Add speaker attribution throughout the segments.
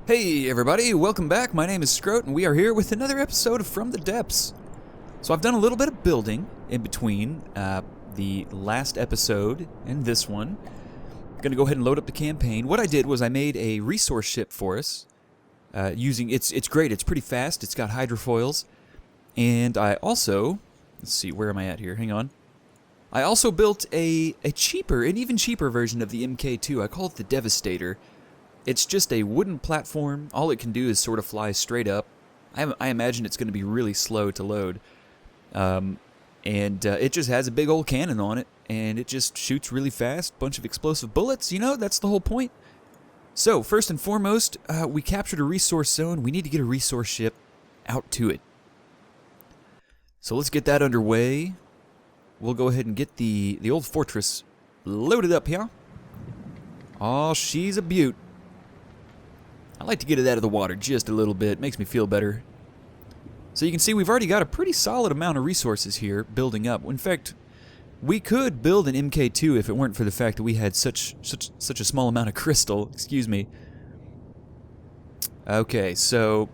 Speaker 1: Hey everybody, welcome back. My name is Scroat and we are here with another episode of From the Depths. So I've done a little bit of building in between the last episode and this one. I'm going to go ahead and load up the campaign. What I did was I made a resource ship for us using, it's great, it's pretty fast, it's got hydrofoils. And I also, let's see, where am I at here? Hang on. I also built an even cheaper version of the MK2. I call it the Devastator. It's just a wooden platform. All it can do is sort of fly straight up. I imagine it's going to be really slow to load. It just has a big old cannon on it, and it just shoots really fast. Bunch of explosive bullets, you know, that's the whole point. So, first and foremost, we captured a resource zone. We need to get a resource ship out to it. So let's get that underway. We'll go ahead and get the old fortress loaded up here. Oh, she's a beaut. I like to get it out of the water just a little bit. Makes me feel better. So you can see we've already got a pretty solid amount of resources here building up. In fact, we could build an MK2 if it weren't for the fact that we had such a small amount of crystal. Excuse me. Okay, so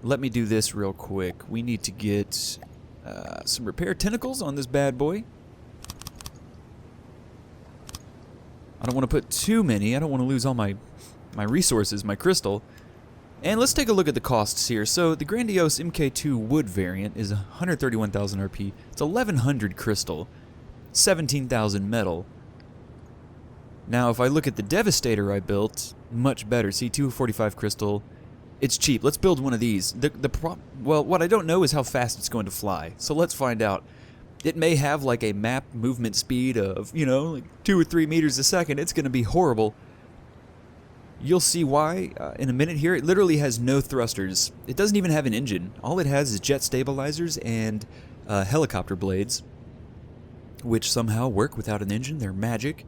Speaker 1: let me do this real quick. We need to get some repair tentacles on this bad boy. I don't want to put too many. I don't want to lose all my resources, my crystal. And let's take a look at the costs here. So the grandiose MK2 wood variant is 131,000 RP. It's 1,100 crystal, 17,000 metal. Now if I look at the Devastator I built, much better. See, 245 crystal. It's cheap. Let's build one of these. Well, what I don't know is how fast it's going to fly. So let's find out. It may have like a map movement speed of, you know, like 2 or 3 meters a second. It's going to be horrible. You'll see why in a minute here. It literally has no thrusters. It doesn't even have an engine. All it has is jet stabilizers and helicopter blades, which somehow work without an engine. They're magic.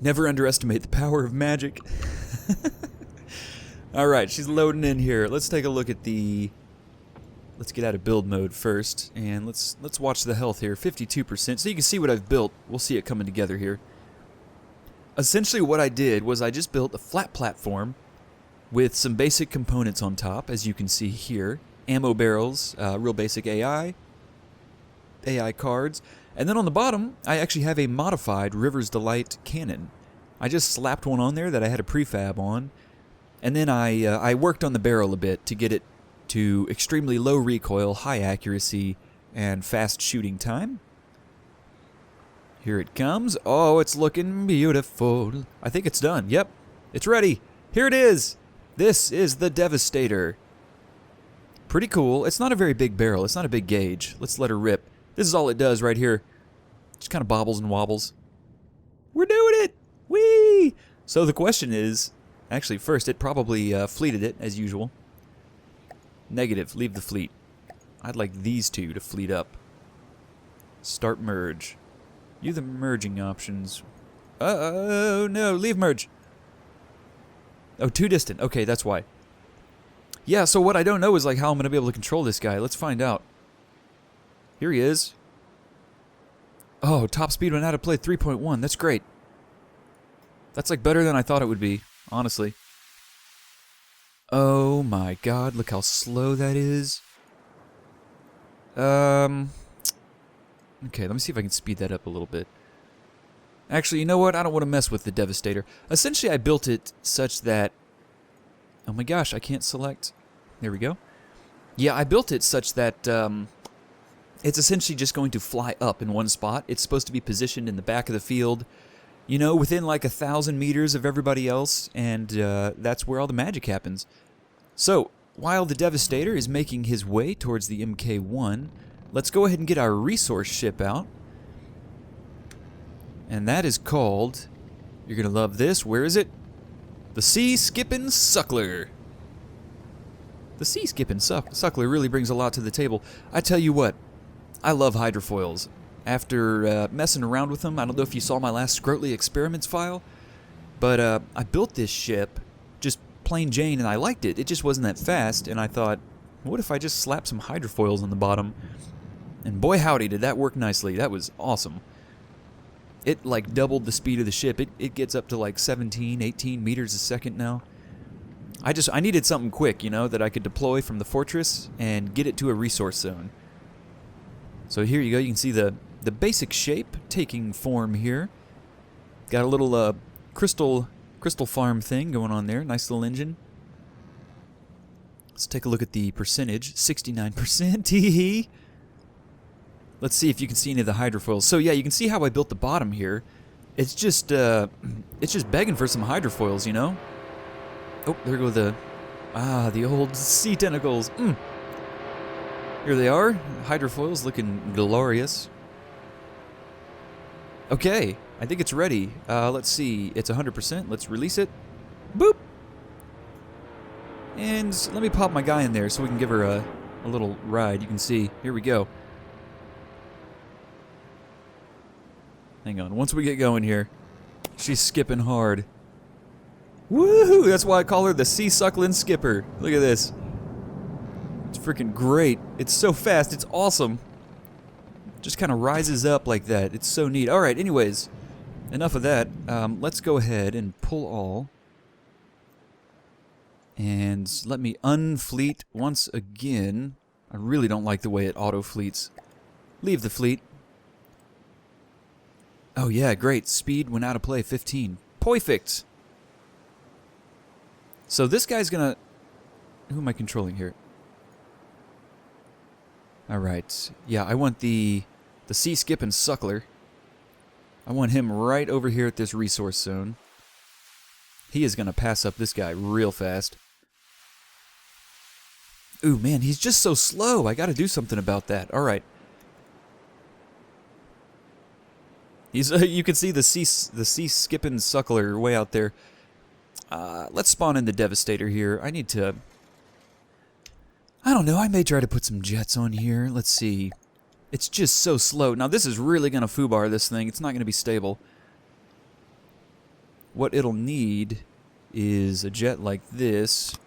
Speaker 1: Never underestimate the power of magic. Alright, she's loading in here. Let's take a look at the... Let's get out of build mode first, and let's watch the health here. 52%. So you can see what I've built. We'll see it coming together here. Essentially what I did was I just built a flat platform with some basic components on top, as you can see here. Ammo barrels, real basic AI cards, and then on the bottom I actually have a modified River's Delight cannon. I just slapped one on there that I had a prefab on, and then I worked on the barrel a bit to get it to extremely low recoil, high accuracy, and fast shooting time. Here it comes. Oh, it's looking beautiful. I think it's done. Yep, it's ready. Here it is. This is the Devastator. Pretty cool. It's not a very big barrel. It's not a big gauge. Let's let her rip. This is all it does right here. Just kind of bobbles and wobbles. We're doing it. Whee! So the question is, actually first it probably fleeted it as usual. Negative. Leave the fleet. I'd like these two to fleet up. Start merge. View the merging options. Oh no, leave merge. Oh, too distant. Okay, that's why. Yeah, so what I don't know is like how I'm going to be able to control this guy. Let's find out. Here he is. Oh, top speed went out of play 3.1. That's great. That's like better than I thought it would be, honestly. Oh my god, look how slow that is. Okay, let me see if I can speed that up a little bit. Actually, you know what? I don't want to mess with the Devastator. Essentially, I built it such that... Oh my gosh, I can't select... There we go. Yeah, I built it such that it's essentially just going to fly up in one spot. It's supposed to be positioned in the back of the field, you know, within like 1,000 meters of everybody else, and that's where all the magic happens. So, while the Devastator is making his way towards the MK1... Let's go ahead and get our resource ship out. And that is called, you're going to love this, where is it? The Sea Skippin Suckler. The Sea Skippin Suckler really brings a lot to the table. I tell you what, I love hydrofoils. After messing around with them, I don't know if you saw my last Scrotly Experiments file, but I built this ship, just plain Jane, and I liked it. It just wasn't that fast, and I thought, what if I just slap some hydrofoils on the bottom? And boy howdy, did that work nicely. That was awesome. It like doubled the speed of the ship. It gets up to like 17, 18 meters a second now. I needed something quick, you know, that I could deploy from the fortress and get it to a resource zone. So here you go. You can see the basic shape taking form here. Got a little crystal farm thing going on there. Nice little engine. Let's take a look at the percentage. 69%. Tee-hee. Let's see if you can see any of the hydrofoils. So yeah, you can see how I built the bottom here. It's just begging for some hydrofoils, you know. Oh, there go the old sea tentacles. Here they are. Hydrofoils looking glorious. Okay, I think it's ready. Let's see. It's 100%. Let's release it. Boop. And let me pop my guy in there so we can give her a little ride. You can see. Here we go. Hang on. Once we get going here, she's skipping hard. Woohoo! That's why I call her the Sea Skippin Skipper. Look at this. It's freaking great. It's so fast. It's awesome. Just kind of rises up like that. It's so neat. Alright, anyways. Enough of that. Let's go ahead and pull all. And let me unfleet once again. I really don't like the way it auto-fleets. Leave the fleet. Oh yeah, great. Speed went out of play. 15. Perfect! So this guy's gonna... Who am I controlling here? Alright. Yeah, I want the Sea Skippin Suckler. I want him right over here at this resource zone. He is gonna pass up this guy real fast. Ooh, man, he's just so slow. I gotta do something about that. Alright. He's you can see the Sea Skippin Suckler way out there. Let's spawn in the Devastator here. I need to... I don't know, I may try to put some jets on here. Let's see. It's just so slow. Now this is really going to foobar this thing. It's not going to be stable. What it'll need is a jet like this.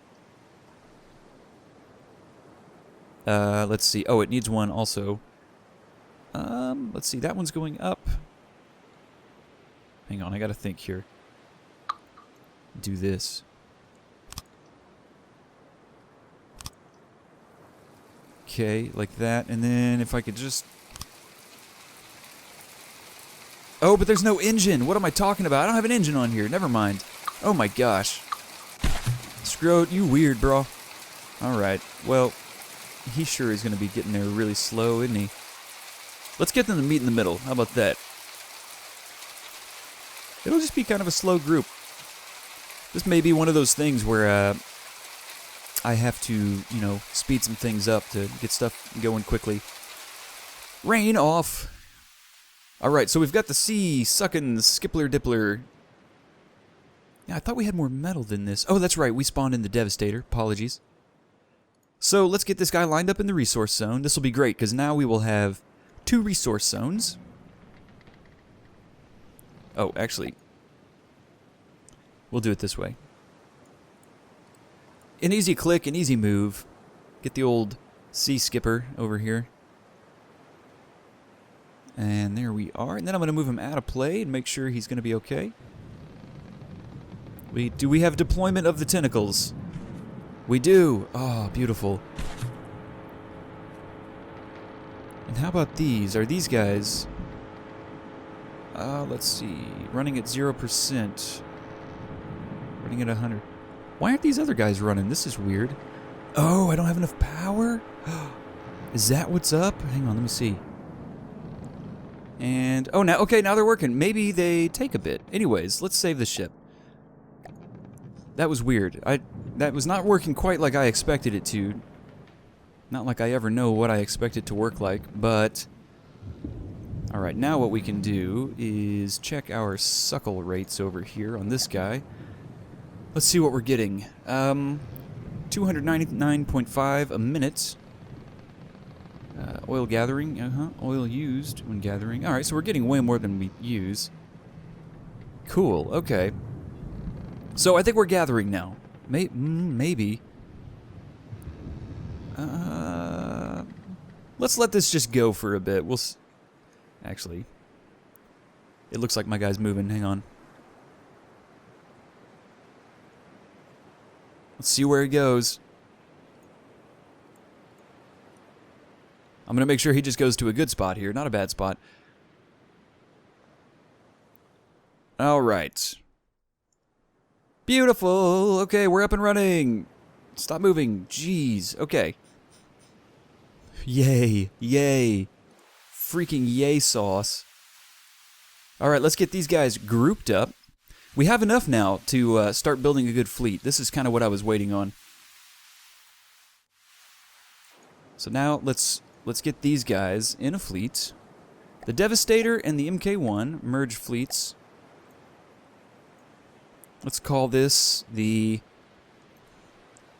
Speaker 1: Let's see. Oh, it needs one also. Let's see. That one's going up. Hang on, I got to think here. Do this. Okay, like that, and then if I could just... Oh, but there's no engine! What am I talking about? I don't have an engine on here, never mind. Oh my gosh. Screw you weird, bro. Alright, well, he sure is going to be getting there really slow, isn't he? Let's get them to meet in the middle, how about that? It'll just be kind of a slow group. This may be one of those things where, I have to, you know, speed some things up to get stuff going quickly. Rain off. Alright, so we've got the Sea Skippin Suckler. Yeah, I thought we had more metal than this. Oh, that's right, we spawned in the Devastator. Apologies. So let's get this guy lined up in the resource zone. This will be great, because now we will have 2 resource zones. Oh, actually, we'll do it this way. An easy click, an easy move. Get the old Sea Skipper over here. And there we are. And then I'm going to move him out of play and make sure he's going to be okay. Do we have deployment of the tentacles? We do. Oh, beautiful. And how about these? Are these guys... let's see. Running at 0%. Running at 100. Why aren't these other guys running? This is weird. Oh, I don't have enough power? Is that what's up? Hang on, let me see. And, oh, now, okay, now they're working. Maybe they take a bit. Anyways, let's save the ship. That was weird. That was not working quite like I expected it to. Not like I ever know what I expect it to work like, but... Alright, now what we can do is check our suckle rates over here on this guy. Let's see what we're getting. 299.5 a minute. Oil gathering, oil used when gathering. Alright, so we're getting way more than we use. Cool, okay. So I think we're gathering now. Maybe. Let's let this just go for a bit. Actually, it looks like my guy's moving. Hang on. Let's see where he goes. I'm going to make sure he just goes to a good spot here, not a bad spot. All right. Beautiful. Okay, we're up and running. Stop moving. Jeez. Okay. Yay. Yay. Freaking yay sauce. All right, let's get these guys grouped up. We have enough now to start building a good fleet. This is kind of what I was waiting on. So now let's get these guys in a fleet. The Devastator and the MK1 merge fleets. Let's call this the...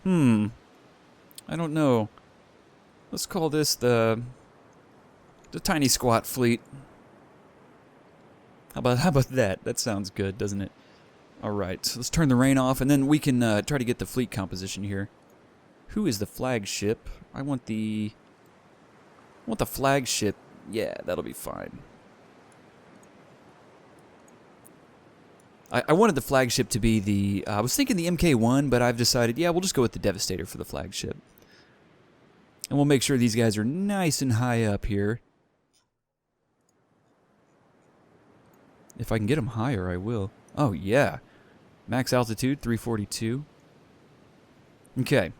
Speaker 1: I don't know. Let's call this the tiny squat fleet. How about that? That sounds good, doesn't it? All right, so let's turn the rain off, and then we can try to get the fleet composition here. Who is the flagship? I want the flagship. Yeah, that'll be fine. I wanted the flagship to be the... I was thinking the MK1, but I've decided, yeah, we'll just go with the Devastator for the flagship. And we'll make sure these guys are nice and high up here. If I can get them higher, I will. Oh, yeah. Max altitude, 342. Okay.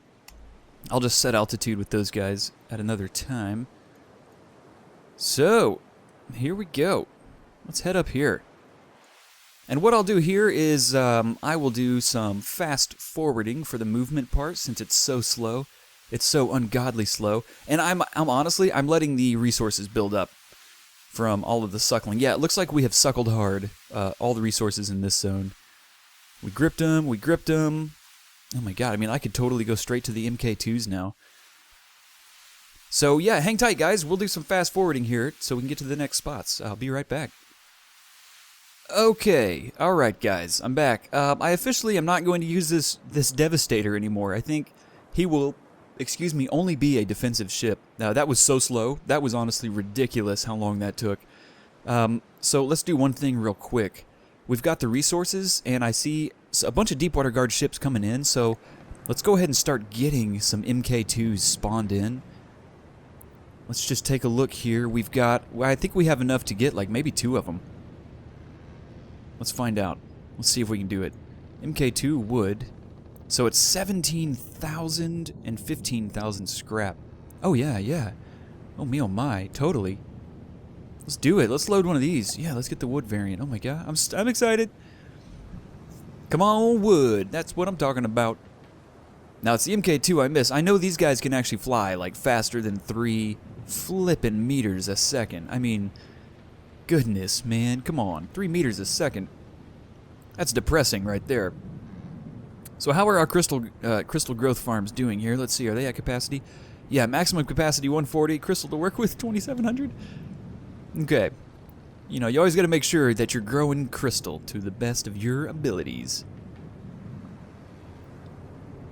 Speaker 1: I'll just set altitude with those guys at another time. So, here we go. Let's head up here. And what I'll do here is I will do some fast forwarding for the movement part since it's so slow. It's so ungodly slow. And I'm honestly, I'm letting the resources build up from all of the suckling. Yeah, it looks like we have suckled hard all the resources in this zone. We gripped them, we gripped them. Oh my god, I mean, I could totally go straight to the MK2s now. So yeah, hang tight guys, we'll do some fast forwarding here so we can get to the next spots. I'll be right back. Okay, alright guys, I'm back. I officially am not going to use this Devastator anymore. I think he will, excuse me, only be a defensive ship. That was so slow. That was honestly ridiculous how long that took. So let's do one thing real quick. We've got the resources, and I see a bunch of Deepwater Guard ships coming in, so let's go ahead and start getting some MK2s spawned in. Let's just take a look here. We've got, well, I think we have enough to get like maybe 2 of them. Let's find out. Let's see if we can do it. MK2 wood. So it's 17,000 and 15,000 scrap. Oh yeah, yeah. Oh me, oh my, totally. Let's do it. Let's load one of these. Yeah, let's get the wood variant. Oh my god, I'm excited. Come on, wood. That's what I'm talking about. Now it's the MK2 I miss. I know these guys can actually fly like faster than 3 flippin' meters a second. I mean, goodness, man. Come on, 3 meters a second. That's depressing right there. So how are our crystal growth farms doing here? Let's see, are they at capacity? Yeah, maximum capacity 140, crystal to work with 2,700. Okay. You know, you always got to make sure that you're growing crystal to the best of your abilities.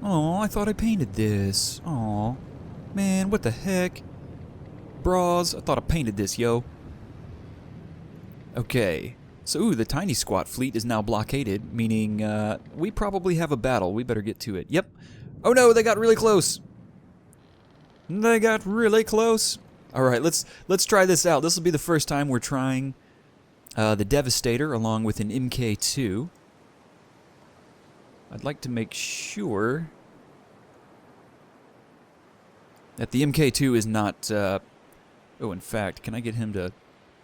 Speaker 1: Oh, I thought I painted this. Oh, man, what the heck? Bras, I thought I painted this, yo. Okay. So, ooh, the tiny squat fleet is now blockaded, meaning we probably have a battle. We better get to it. Yep. Oh no, they got really close. They got really close. All right, let's try this out. This will be the first time we're trying the Devastator along with an MK2. I'd like to make sure that the MK2 is not... oh, in fact, can I get him to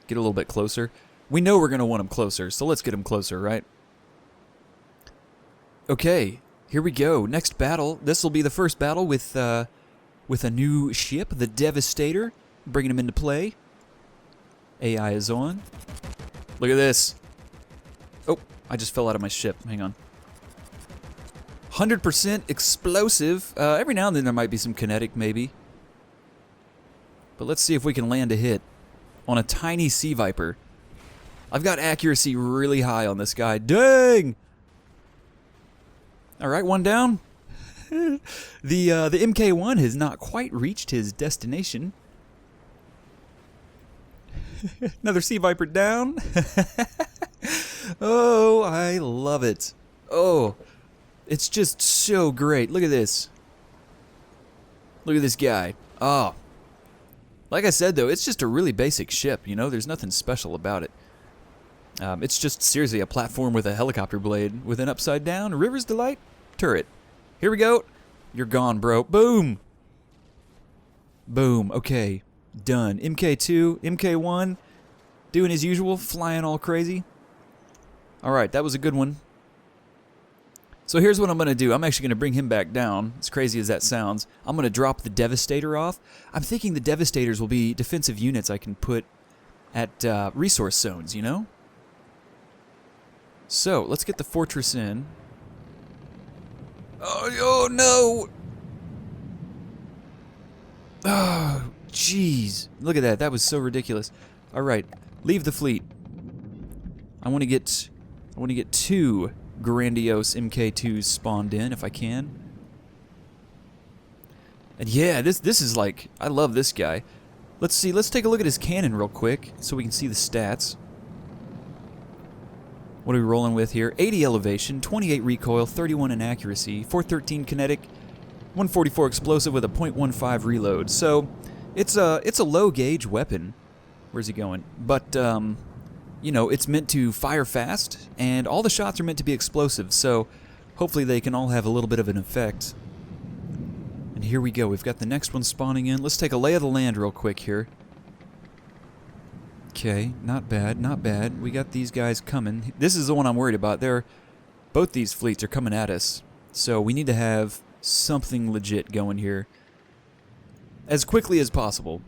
Speaker 1: get a little bit closer? We know we're going to want him closer, so let's get him closer, right? Okay, here we go. Next battle. This will be the first battle with a new ship, the Devastator. Bringing him into play. AI is on. Look at this. Oh, I just fell out of my ship. Hang on. 100% explosive. Every now and then there might be some kinetic, maybe. But let's see if we can land a hit on a tiny Sea Viper. I've got accuracy really high on this guy. Dang! Alright, one down. The MK1 has not quite reached his destination. Another Sea Viper down. Oh, I love it. Oh, It's just so great. Look at this. Look at this guy. Oh. Like I said, though, it's just a really basic ship, you know? There's nothing special about it. It's just seriously a platform with a helicopter blade with an upside-down River's Delight turret. Here we go. You're gone, bro. Boom. Boom. Okay. Done. MK2, MK1, doing his usual, flying all crazy. Alright, that was a good one. So here's what I'm going to do. I'm actually going to bring him back down, as crazy as that sounds. I'm going to drop the Devastator off. I'm thinking the Devastators will be defensive units I can put at resource zones, you know? So, let's get the fortress in. Oh no! Oh, jeez. Look at that. That was so ridiculous. Alright, leave the fleet. I want to get 2 grandiose MK2s spawned in if I can. And yeah, this is like, I love this guy. Let's see, let's take a look at his cannon real quick so we can see the stats. What are we rolling with here? 80 elevation, 28 recoil, 31 in accuracy, 413 kinetic, 144 explosive with a .15 reload. So it's a low gauge weapon. Where's he going? But you know, it's meant to fire fast, and all the shots are meant to be explosive, so hopefully they can all have a little bit of an effect. And here we go, we've got the next one spawning in. Let's take a lay of the land real quick here. Okay, not bad, not bad. We got these guys coming. This is the one I'm worried about. Both these fleets are coming at us, so we need to have something legit going here as quickly as possible.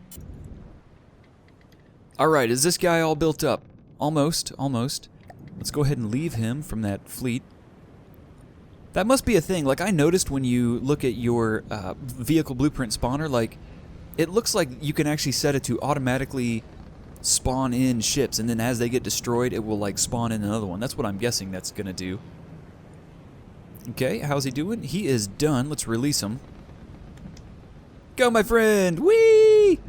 Speaker 1: Alright, is this guy all built up? Almost, almost. Let's go ahead and leave him from that fleet. That must be a thing. Like, I noticed when you look at your vehicle blueprint spawner, like, it looks like you can actually set it to automatically spawn in ships, and then as they get destroyed, it will, like, spawn in another one. That's what I'm guessing that's gonna do. Okay, how's he doing? He is done. Let's release him. Go, my friend! Whee!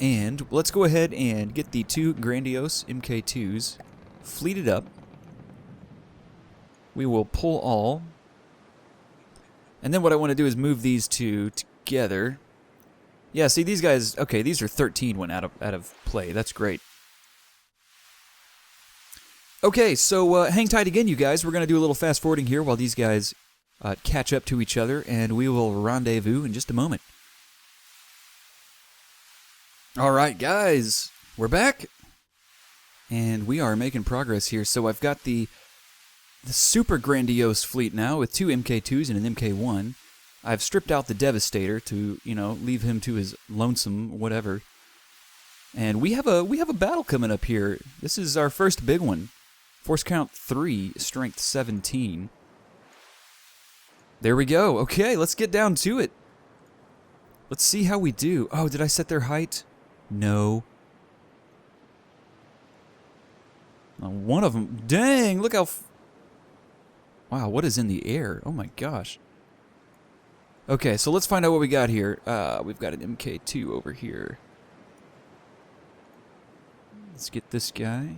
Speaker 1: And let's go ahead and get the 2 grandiose MK2s fleeted up. We will pull all. And then what I want to do is move these 2 together. Yeah, see these guys, okay, these are 13 when out of play. That's great. Okay, so hang tight again, you guys. We're going to do a little fast forwarding here while these guys catch up to each other, and we will rendezvous in just a moment. Alright guys, we're back, and we are making progress here. So I've got the super grandiose fleet now with 2 MK2s and an MK1. I've stripped out the Devastator to, you know, leave him to his lonesome whatever. And we have a battle coming up here. This is our first big one. Force count 3, strength 17. There we go. Okay, let's get down to it. Let's see how we do. Oh, did I set their height? No. One of them. Dang, look how... Wow, what is in the air? Oh my gosh. Okay, so let's find out what we got here. We've got an MK2 over here. Let's get this guy.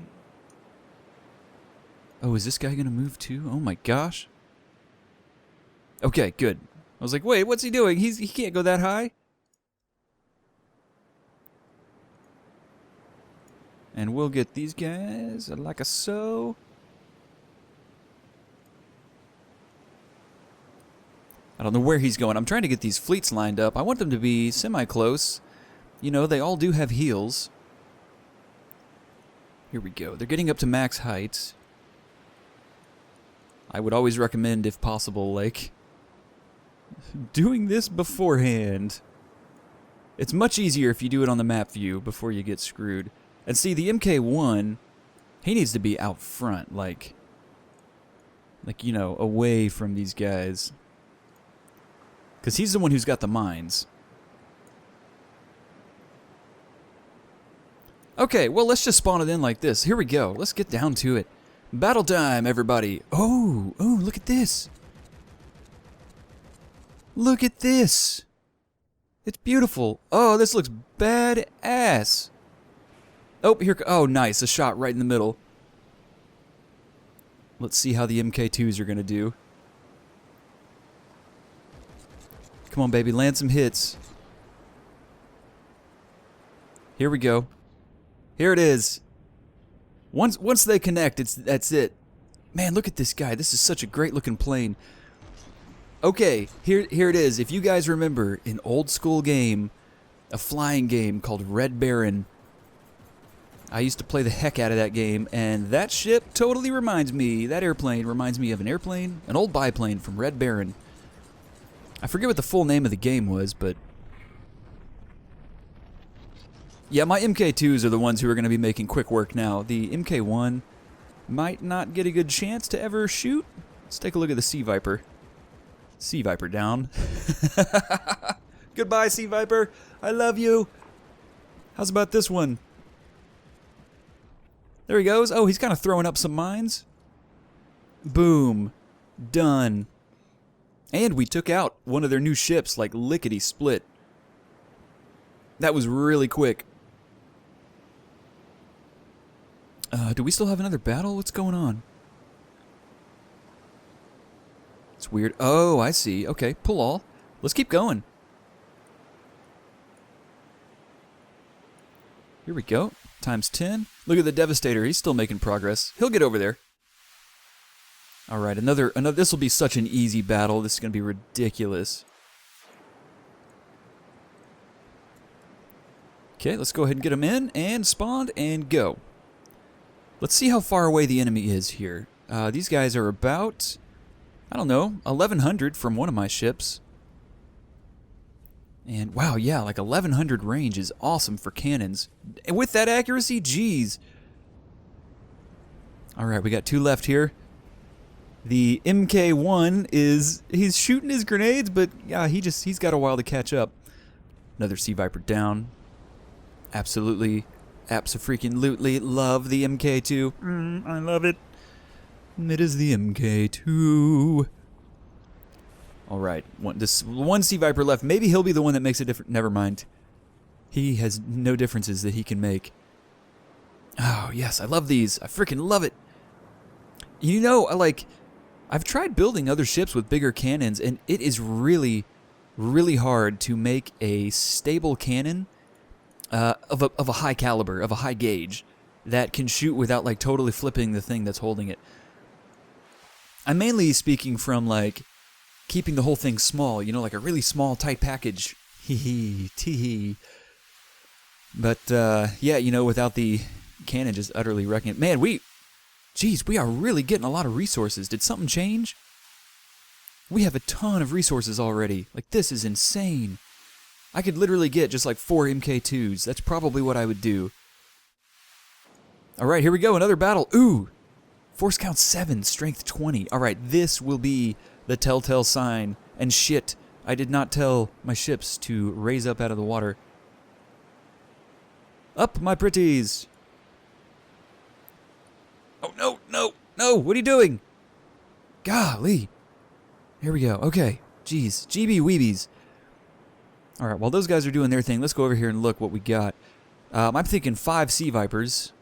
Speaker 1: Oh, is this guy going to move too? Oh my gosh. Okay, good. I was like, wait, what's he doing? He can't go that high. And we'll get these guys like a so. I don't know where he's going. I'm trying to get these fleets lined up. I want them to be semi-close. You know, they all do have heals. Here we go. They're getting up to max height. I would always recommend, if possible, like, doing this beforehand. It's much easier if you do it on the map view before you get screwed. And see, the MK1, he needs to be out front, like, you know, away from these guys. Because he's the one who's got the mines. Okay, well, let's just spawn it in like this. Here we go. Let's get down to it. Battle time, everybody. Oh, look at this. Look at this. It's beautiful. Oh, this looks badass. Oh, here. Oh, nice. A shot right in the middle. Let's see how the MK2s are going to do. Come on, baby, land some hits. Here we go. Here it is. Once they connect, that's it. Man, look at this guy. This is such a great looking plane. Okay, here it is. If you guys remember an old school game, a flying game called Red Baron. I used to play the heck out of that game, and that ship totally reminds me, that airplane reminds me of an airplane, an old biplane from Red Baron. I forget what the full name of the game was, but yeah, my MK2s are the ones who are going to be making quick work now. The MK1 might not get a good chance to ever shoot. Let's take a look at the Sea Viper. Sea Viper down. Goodbye, Sea Viper. I love you. How's about this one? There he goes. Oh, he's kind of throwing up some mines. Boom. Done. And we took out one of their new ships like lickety-split. That was really quick. Do we still have another battle? What's going on? It's weird. Oh, I see. Okay, pull all. Let's keep going. Here we go. Times 10. Look at the Devastator. He's still making progress. He'll get over there. All right, another. This will be such an easy battle. This is going to be ridiculous. Okay, let's go ahead and get him in and spawned and go. Let's see how far away the enemy is here. These guys are about, I don't know, 1,100 from one of my ships. And wow, yeah, like 1,100 range is awesome for cannons. And with that accuracy, geez. All right, we got 2 left here. The MK1 he's shooting his grenades, but yeah, he's got a while to catch up. Another Sea Viper down. Absolutely, abso-freaking-lutely love the MK2. I love it. It is the MK2. All right, one Sea Viper left. Maybe he'll be the one that makes a difference. Never mind. He has no differences that he can make. Oh, yes, I love these. I freaking love it. You know, I've tried building other ships with bigger cannons, and it is really, really hard to make a stable cannon of a high caliber, of a high gauge, that can shoot without, like, totally flipping the thing that's holding it. I'm mainly speaking from, like, keeping the whole thing small, you know, like a really small, tight package. Hee tee. But, yeah, you know, without the cannon just utterly wrecking it. Man, we are really getting a lot of resources. Did something change? We have a ton of resources already. Like, this is insane. I could literally get just like 4 MK2s. That's probably what I would do. All right, here we go. Another battle. Ooh. Force count 7, strength 20. All right, this will be the telltale sign. And shit, I did not tell my ships to raise up out of the water. Up, my pretties. Oh, no, no, no. What are you doing? Golly. Here we go. Okay. Jeez. GB weebies. All right, while those guys are doing their thing, let's go over here and look what we got. I'm thinking 5 Sea Vipers.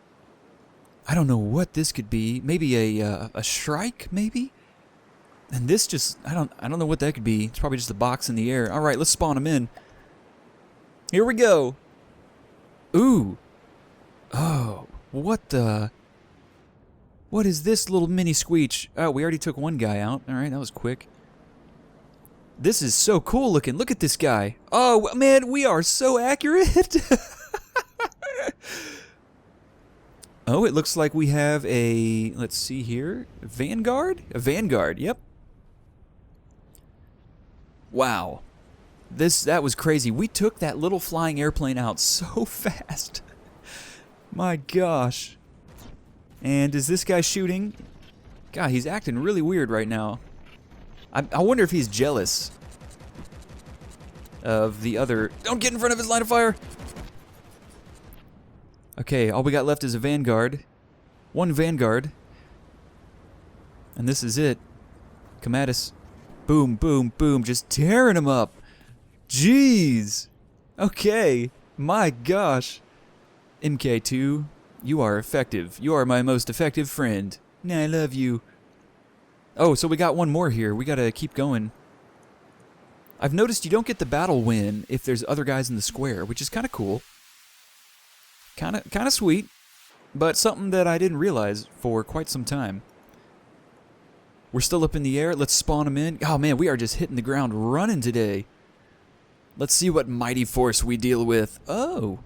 Speaker 1: I don't know what this could be. Maybe a Shrike, maybe? And this just, I don't know what that could be. It's probably just a box in the air. All right, let's spawn them in. Here we go. Ooh. Oh, what the... What is this little mini squeech? Oh, we already took one guy out. All right, that was quick. This is so cool looking. Look at this guy. Oh, man, we are so accurate. Oh, it looks like we have a, let's see here, Vanguard? A Vanguard, yep. Wow. That was crazy. We took that little flying airplane out so fast. My gosh. And is this guy shooting? God, he's acting really weird right now. I wonder if he's jealous of the other... Don't get in front of his line of fire! Okay, all we got left is a Vanguard. One Vanguard. And this is it. Come at us. Boom, boom, boom. Just tearing them up. Jeez. Okay. My gosh. MK2, you are effective. You are my most effective friend. I love you. Oh, so we got one more here. We gotta keep going. I've noticed you don't get the battle win if there's other guys in the square, which is kind of cool. Kind of sweet, but something that I didn't realize for quite some time. We're still up in the air. Let's spawn them in. Oh man, we are just hitting the ground running today. Let's see what mighty force we deal with. Oh.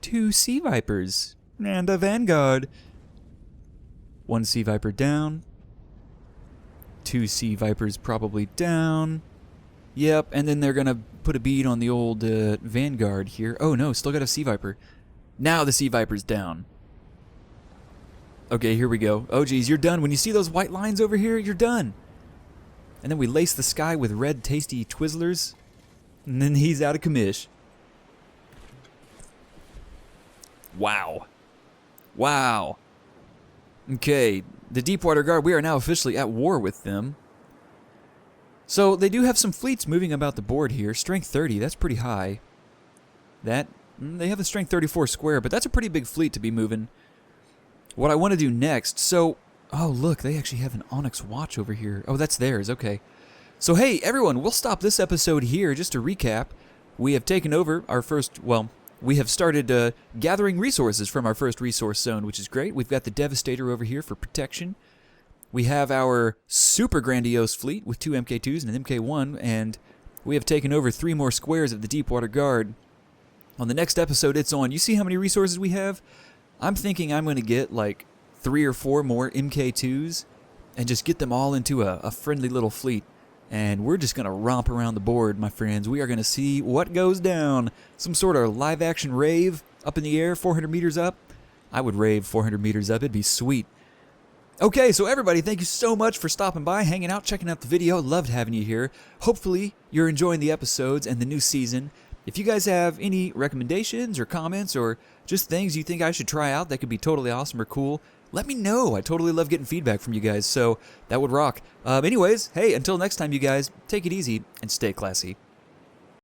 Speaker 1: 2 Sea Vipers and a Vanguard. 1 Sea Viper down. 2 Sea Vipers probably down. Yep, and then they're going to put a bead on the old Vanguard here. Oh no, still got a Sea Viper. Now the Sea Viper's down. Okay, here we go. Oh geez, you're done. When you see those white lines over here, you're done. And then we lace the sky with red tasty Twizzlers. And then he's out of commish. Wow. Wow. Okay, the Deepwater Guard, we are now officially at war with them. So they do have some fleets moving about the board here. Strength 30, that's pretty high. They have a strength 34 square, but that's a pretty big fleet to be moving. What I want to do next, oh look, they actually have an Onyx watch over here. Oh, that's theirs, okay. So hey, everyone, we'll stop this episode here just to recap. We have taken over our first, we have started gathering resources from our first resource zone, which is great. We've got the Devastator over here for protection. We have our super grandiose fleet with 2 MK2s and an MK1, and we have taken over 3 more squares of the Deepwater Guard. On the next episode, it's on. You see how many resources we have? I'm thinking I'm going to get like 3 or 4 more MK2s and just get them all into a friendly little fleet. And we're just going to romp around the board, my friends. We are going to see what goes down. Some sort of live-action rave up in the air, 400 meters up. I would rave 400 meters up. It'd be sweet. Okay, so everybody, thank you so much for stopping by, hanging out, checking out the video. Loved having you here. Hopefully, you're enjoying the episodes and the new season. If you guys have any recommendations or comments or just things you think I should try out that could be totally awesome or cool, let me know. I totally love getting feedback from you guys, so that would rock. Anyways, hey, until next time, you guys, take it easy and stay classy.